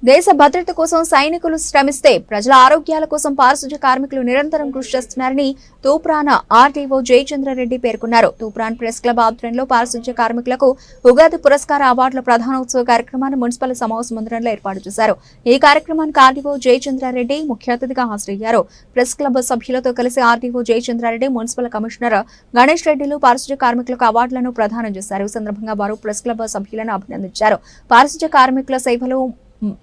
దేశ భద్రత కోసం సైనికులు శ్రమిస్తే ప్రజల ఆరోగ్యాల కోసం పారిశుధ్య కార్మికులు నిరంతరం కృషి చేస్తున్నారని తూప్రాన్ ఆర్డీఓ జయచంద్రారెడ్డి పేర్కొన్నారు. తూప్రాన్ ప్రెస్ క్లబ్ ఆధ్వర్యంలో పారిశుధ్య కార్మికులకు ఉగాది పురస్కార అవార్డుల ప్రధానోత్సవ కార్యక్రమాన్ని మున్సిపల్ సమావేశ మందిరంలో ఏర్పాటు చేశారు. ఈ కార్యక్రమానికి ఆర్డీఓ జయచంద్రారెడ్డి ముఖ్య అతిథిగా హాజరయ్యారు. ప్రెస్ క్లబ్ సభ్యులతో కలిసి RDO Jayachandra Reddy, municipal commissioner Ganesh రెడ్డిలు పారిశుధ్య కార్మికులకు అవార్డులను ప్రదానం చేశారు. ఈ సందర్భంగా వారు ప్రెస్ క్లబ్ సభ్యులను అభినందించారు. పారిశుధ్య కార్మికుల సేవలు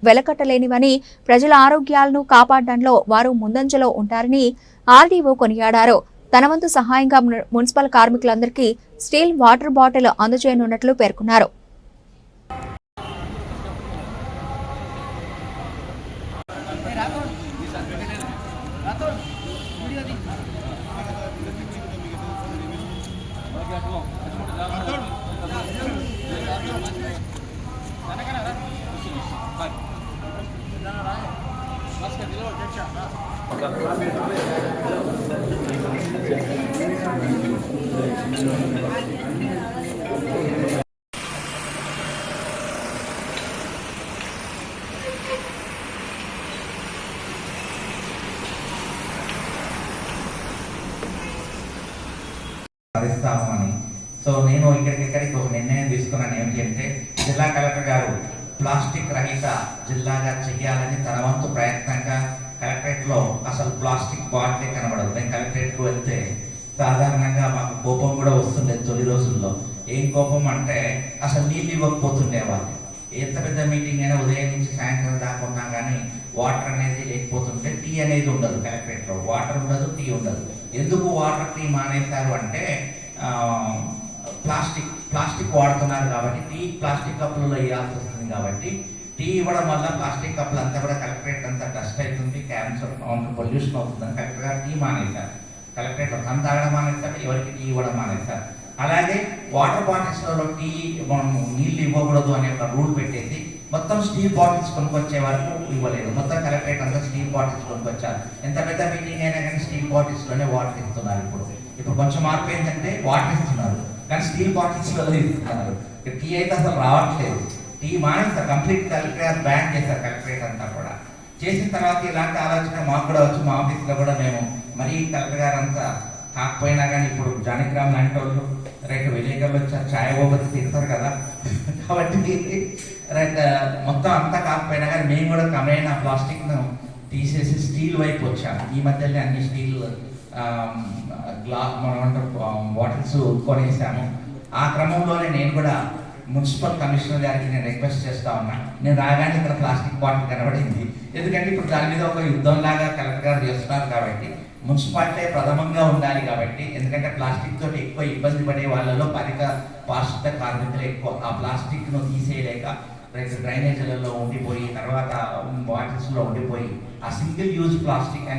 వెలకట్టలేనివని, ప్రజల ఆరోగ్యాలను కాపాడడంలో వారు ముందంజలో ఉంటారని ఆర్డీఓ కొనియాడారు. తన వంతు సహాయంగా మున్సిపల్ కార్మికులందరికీ స్టీల్ వాటర్ బాటిల్ అందజేయనున్నట్లు పేర్కొన్నారు. సాధిస్తామని నేను ఇక్కడికి ఒక నిర్ణయం తీసుకున్నాను. ఏంటి అంటే జిల్లా కలెక్టర్ గారు ప్లాస్టిక్ రహిత జిల్లాగా చెయ్యాలని తన వంతు ప్రయత్నంగా కలెక్టరేట్లో అసలు ప్లాస్టిక్ బాటిలే కనబడదు. నేను కలెక్టరేట్కు వెళ్తే సాధారణంగా మాకు కోపం కూడా వస్తుండే తొలి రోజుల్లో. ఏం కోపం అంటే అసలు నీళ్ళు ఇవ్వకపోతుండే వాళ్ళు. ఎంత పెద్ద మీటింగ్ అయినా ఉదయం నుంచి సాయంత్రం దాకా ఉన్నా కానీ వాటర్ అనేది లేకపోతుంటే టీ అనేది ఉండదు. కలెక్టరేట్లో వాటర్ ఉండదు, టీ ఉండదు. ఎందుకు వాటర్, టీ మానేశారు అంటే ప్లాస్టిక్ వాడుతున్నారు కాబట్టి, టీ ప్లాస్టిక్ కప్పులలో ఇవ్వాల్సి వస్తుంది కాబట్టి, టీ ఇవ్వడం వల్ల ప్లాస్టిక్ కప్పులు అంతా కూడా కలెక్టరేట్ అంతా డస్ట్ అవుతుంది, క్యాన్సర్ పొల్యూషన్ అవుతుందని కలెక్టర్ గారు టీ మానేశారు. కలెక్టరేట్లో తను తాగడం మానేశారు, ఎవరికి టీ ఇవ్వడం మానేశారు. అలాగే వాటర్ బాటిల్స్లలో టీ మనం నీళ్ళు ఇవ్వకూడదు అనే ఒక రూల్ పెట్టేసి మొత్తం స్టీల్ బాటిల్స్ కొనుక్కొచ్చే వరకు ఇవ్వలేదు. మొత్తం కలెక్టరేట్ అంతా స్టీల్ బాటిల్స్ కొనుక్కొచ్చారు. ఎంత పెద్ద మీటింగ్ అయినా కానీ స్టీల్ బాటిల్స్లోనే వాటర్ ఇస్తున్నారు. ఇప్పుడు కొంచెం మార్పు ఏంటంటే వాటర్ ఇస్తున్నారు కానీ స్టీల్ బాటిల్స్లో ఇస్తున్నారు. టీ అయితే అసలు రావట్లేదు. టీ మానేస్తారు, కంప్లీట్ కలెక్టర్ బ్యాన్ చేస్తారు కలెక్టరేట్ అంతా కూడా. చేసిన తర్వాత ఇలాంటి ఆలోచన మాకు కూడా వచ్చి మా ఆఫీస్లో కూడా మేము మరీ కలెక్టర్ గారు అంతా కాకపోయినా కానీ ఇప్పుడు జానకిరామ్ లాంటి వాళ్ళు రైట్ విలేకరులు వచ్చారు, ఛాయ్ పోతే తిడతారు కదా. కాబట్టి రైట్ మొత్తం అంతా కాకపోయినా కానీ మేము కూడా క్రమేణా ప్లాస్టిక్ను తీసేసి స్టీల్ వైపు వచ్చాము. ఈ మధ్యలోనే అన్ని స్టీల్ బాటిల్స్ కొనేసాము. ఆ క్రమంలోనే నేను కూడా మున్సిపల్ కమిషనర్ గారికి నేను రిక్వెస్ట్ చేస్తా ఉన్నా. నేను రాగానే ఇక్కడ ప్లాస్టిక్ బాటిల్ కనబడింది. ఎందుకంటే ఇప్పుడు దాని మీద ఒక యుద్ధంలాగా కలెక్టర్ గారు చేస్తున్నారు కాబట్టి మున్సిపాలిటీ ప్రథమంగా ఉండాలి కాబట్టి. ఎందుకంటే ప్లాస్టిక్ తోటి ఎక్కువ ఇబ్బంది పడే వాళ్ళలో పారిశుద్ధ కార్మికులు ఎక్కువ. ఆ ప్లాస్టిక్ను తీసేయలేక డ్రైనేజీలలో ఉండిపోయి, తర్వాత బాటిల్స్లో ఉండిపోయి ఆ సింగిల్ యూజ్ ప్లాస్టిక్